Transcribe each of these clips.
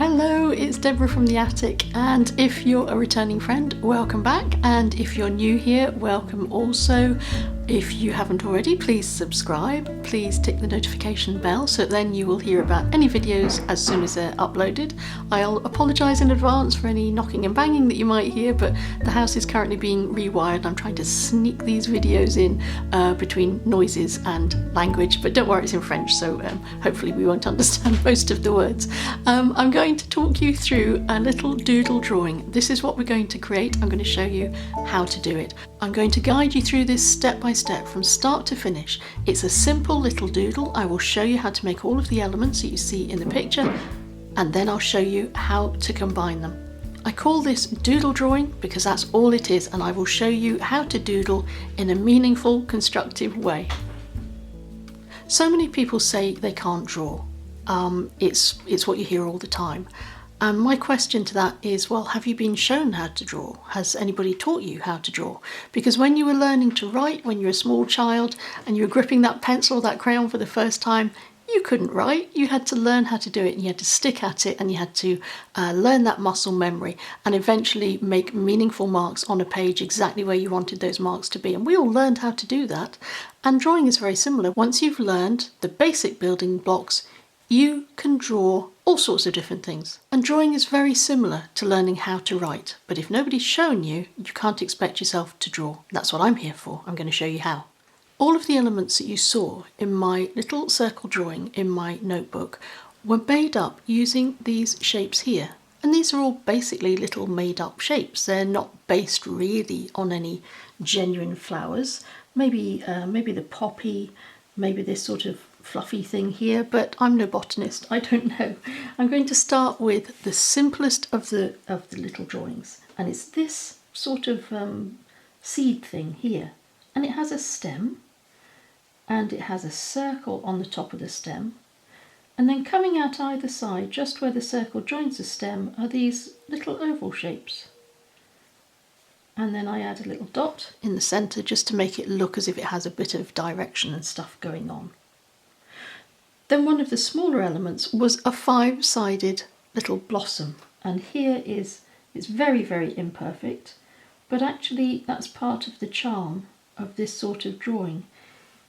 Hello, it's Deborah from the attic, and if you're a returning friend, welcome back, and if you're new here, welcome also. If you haven't already, please subscribe, please tick the notification bell so then you will hear about any videos as soon as they're uploaded. I'll apologise in advance for any knocking and banging that you might hear, but the house is currently being rewired. I'm trying to sneak these videos in between noises and language, but don't worry, it's in French, so hopefully we won't understand most of the words. I'm going to talk you through a little doodle drawing. This is what we're going to create. I'm going to show you how to do it. I'm going to guide you through this step by step from start to finish. It's a simple little doodle. I will show you how to make all of the elements that you see in the picture, and then I'll show you how to combine them. I call this doodle drawing because that's all it is, and I will show you how to doodle in a meaningful, constructive way. So many people say they can't draw. It's what you hear all the time. My question to that is, well, have you been shown how to draw? Has anybody taught you how to draw? Because when you were learning to write, when you were a small child and you were gripping that pencil or that crayon for the first time, you couldn't write. You had to learn how to do it, and you had to stick at it, and you had to learn that muscle memory and eventually make meaningful marks on a page exactly where you wanted those marks to be. And we all learned how to do that. And drawing is very similar. Once you've learned the basic building blocks, you can draw all sorts of different things. And drawing is very similar to learning how to write. But if nobody's shown you, you can't expect yourself to draw. That's what I'm here for. I'm going to show you how. All of the elements that you saw in my little circle drawing in my notebook were made up using these shapes here. And these are all basically little made up shapes. They're not based really on any genuine flowers. Maybe the poppy, maybe this sort of fluffy thing here, but I'm no botanist, I don't know. I'm going to start with the simplest of the little drawings, and it's this sort of seed thing here, and it has a stem, and it has a circle on the top of the stem, and then coming out either side, just where the circle joins the stem, are these little oval shapes. And then I add a little dot in the centre just to make it look as if it has a bit of direction and stuff going on. Then one of the smaller elements was a 5-sided little blossom, and here it's very, very imperfect, but actually that's part of the charm of this sort of drawing,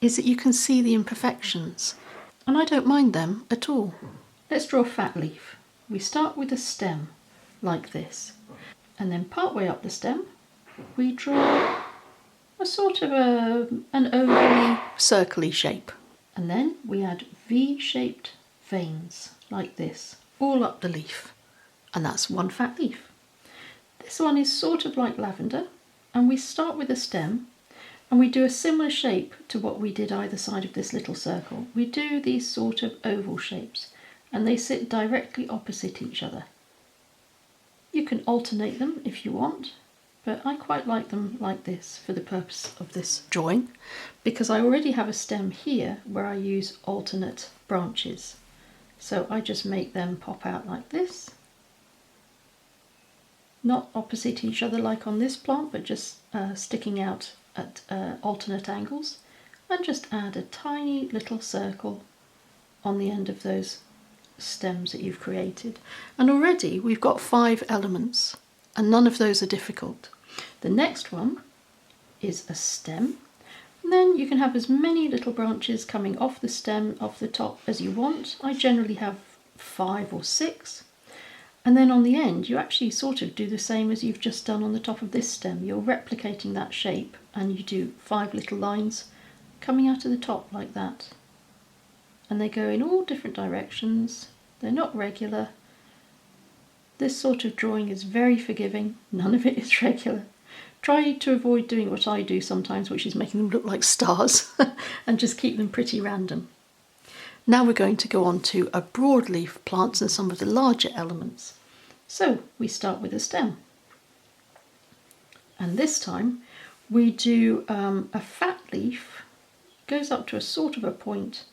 is that you can see the imperfections, and I don't mind them at all. Let's draw a fat leaf. We start with a stem like this, and then part way up the stem we draw a sort of an ovally, circly shape. And then we add V-shaped veins like this, all up the leaf. And that's one fat leaf. This one is sort of like lavender, and we start with a stem, and we do a similar shape to what we did either side of this little circle. We do these sort of oval shapes, and they sit directly opposite each other. You can alternate them if you want, but I quite like them like this for the purpose of this drawing, because I already have a stem here where I use alternate branches. So I just make them pop out like this, not opposite each other like on this plant, but just sticking out at alternate angles, and just add a tiny little circle on the end of those stems that you've created. And already we've got 5 elements, and none of those are difficult. The next one is a stem, and then you can have as many little branches coming off the stem, off the top, as you want. I generally have 5 or 6, and then on the end you actually sort of do the same as you've just done on the top of this stem. You're replicating that shape, and you do 5 little lines coming out of the top like that, and they go in all different directions. They're not regular. This sort of drawing is very forgiving, none of it is regular. Try to avoid doing what I do sometimes, which is making them look like stars, and just keep them pretty random. Now we're going to go on to a broadleaf plants and some of the larger elements. So we start with a stem. And this time we do a fat leaf, goes up to a sort of a point,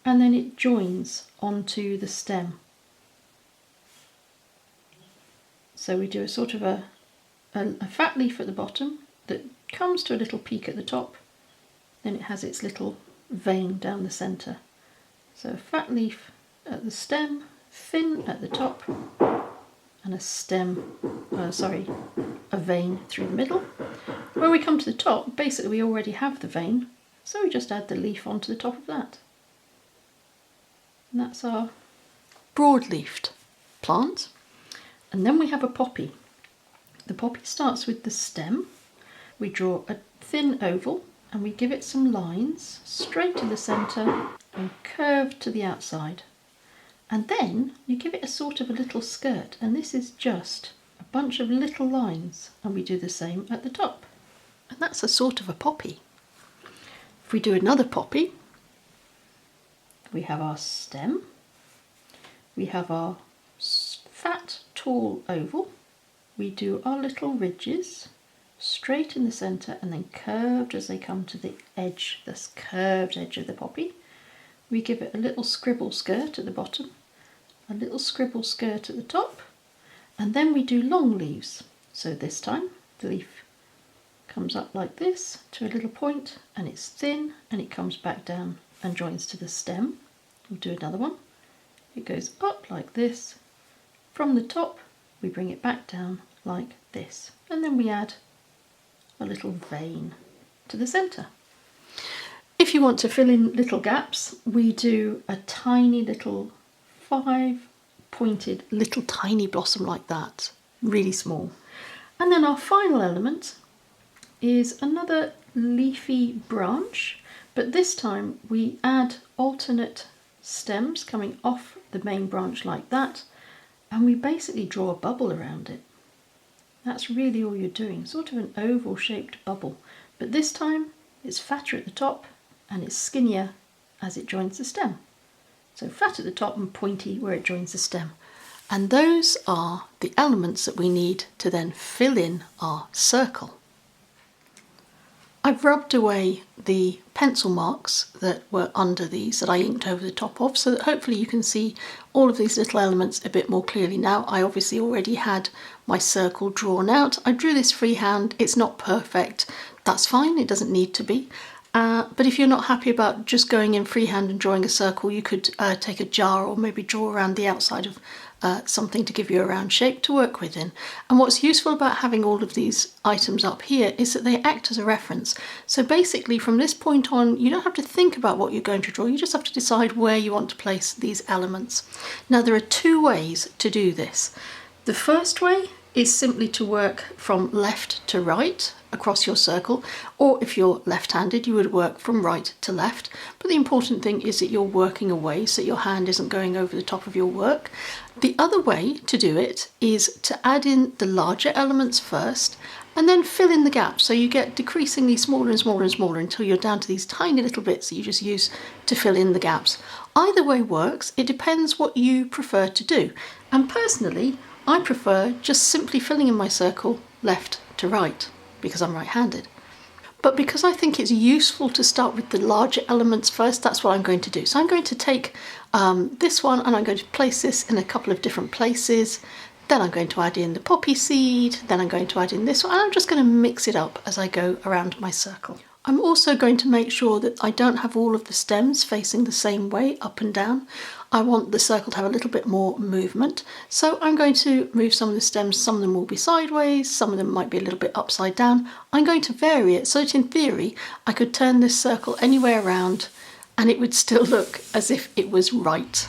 and then it joins onto the stem. So we do a sort of a fat leaf at the bottom that comes to a little peak at the top, then it has its little vein down the centre. So a fat leaf at the stem, fin at the top and a vein through the middle. When we come to the top, basically we already have the vein, so we just add the leaf onto the top of that. And that's our broad-leafed plant. And then we have a poppy. The poppy starts with the stem. We draw a thin oval and we give it some lines straight in the centre and curved to the outside. And then you give it a sort of a little skirt, and this is just a bunch of little lines, and we do the same at the top. And that's a sort of a poppy. If we do another poppy, we have our stem, we have our fat, tall oval, we do our little ridges straight in the centre and then curved as they come to the edge, this curved edge of the poppy. We give it a little scribble skirt at the bottom, a little scribble skirt at the top, and then we do long leaves. So this time the leaf comes up like this to a little point, and it's thin, and it comes back down and joins to the stem. We'll do another one. It goes up like this. From the top we bring it back down like this, and then we add a little vein to the centre. If you want to fill in little gaps, we do a tiny little 5-pointed little tiny blossom like that, really small. And then our final element is another leafy branch, but this time we add alternate stems coming off the main branch like that, and we basically draw a bubble around it. That's really all you're doing, sort of an oval shaped bubble, but this time it's fatter at the top and it's skinnier as it joins the stem. So fat at the top and pointy where it joins the stem. And those are the elements that we need to then fill in our circle. I've rubbed away the pencil marks that were under these that I inked over the top of, so that hopefully you can see all of these little elements a bit more clearly now. I obviously already had my circle drawn out. I drew this freehand. It's not perfect. That's fine. It doesn't need to be. But if you're not happy about just going in freehand and drawing a circle, you could take a jar or maybe draw around the outside of something to give you a round shape to work within. And what's useful about having all of these items up here is that they act as a reference. So basically from this point on, you don't have to think about what you're going to draw, you just have to decide where you want to place these elements. Now there are two ways to do this. The first way is simply to work from left to right across your circle, or if you're left-handed you would work from right to left, but the important thing is that you're working away so your hand isn't going over the top of your work. The other way to do it is to add in the larger elements first and then fill in the gaps, so you get decreasingly smaller and smaller and smaller until you're down to these tiny little bits that you just use to fill in the gaps. Either way works, it depends what you prefer to do, and personally I prefer just simply filling in my circle left to right because I'm right-handed. But because I think it's useful to start with the larger elements first, that's what I'm going to do. So I'm going to take this one and I'm going to place this in a couple of different places. Then I'm going to add in the poppy seed, then I'm going to add in this one, and I'm just going to mix it up as I go around my circle. I'm also going to make sure that I don't have all of the stems facing the same way up and down. I want the circle to have a little bit more movement, so I'm going to move some of the stems. Some of them will be sideways, some of them might be a little bit upside down. I'm going to vary it so that in theory I could turn this circle anywhere around and it would still look as if it was right.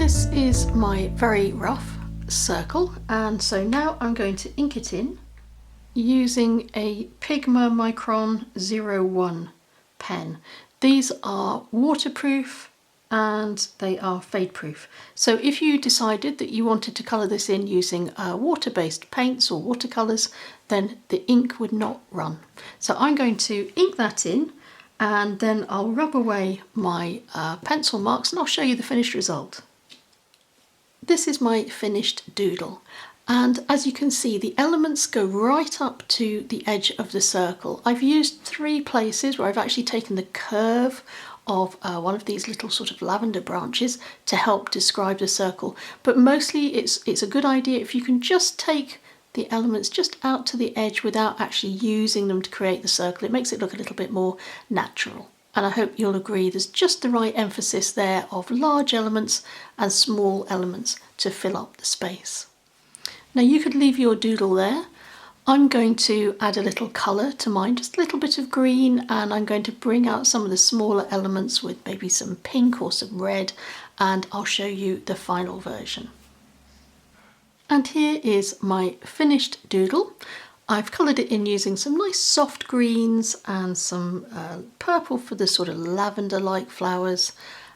this is my very rough circle, and so now I'm going to ink it in using a Pigma Micron 01 pen. These are waterproof and they are fade proof. So if you decided that you wanted to colour this in using water-based paints or watercolours, then the ink would not run. So I'm going to ink that in, and then I'll rub away my pencil marks and I'll show you the finished result. This is my finished doodle, and as you can see the elements go right up to the edge of the circle. I've used 3 places where I've actually taken the curve of one of these little sort of lavender branches to help describe the circle, but mostly it's a good idea if you can just take the elements just out to the edge without actually using them to create the circle. It makes it look a little bit more natural. And I hope you'll agree there's just the right emphasis there of large elements and small elements to fill up the space. Now you could leave your doodle there. I'm going to add a little colour to mine, just a little bit of green, and I'm going to bring out some of the smaller elements with maybe some pink or some red, and I'll show you the final version. And here is my finished doodle. I've coloured it in using some nice soft greens and some purple for the sort of lavender-like flowers,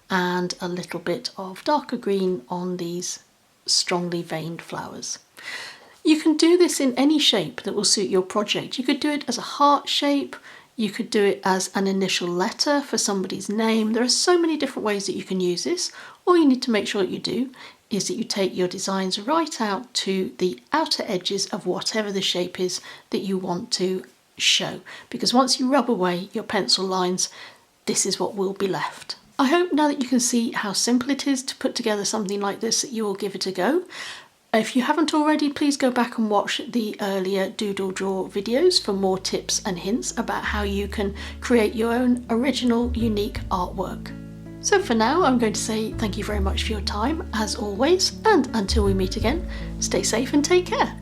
and a little bit of darker green on these strongly veined flowers. You can do this in any shape that will suit your project. You could do it as a heart shape, you could do it as an initial letter for somebody's name. There are so many different ways that you can use this. All you need to make sure that you do is that you take your designs right out to the outer edges of whatever the shape is that you want to show, because once you rub away your pencil lines, this is what will be left. I hope now that you can see how simple it is to put together something like this that you will give it a go. If you haven't already, please go back and watch the earlier Doodle Draw videos for more tips and hints about how you can create your own original, unique artwork. So for now, I'm going to say thank you very much for your time, as always, and until we meet again, stay safe and take care.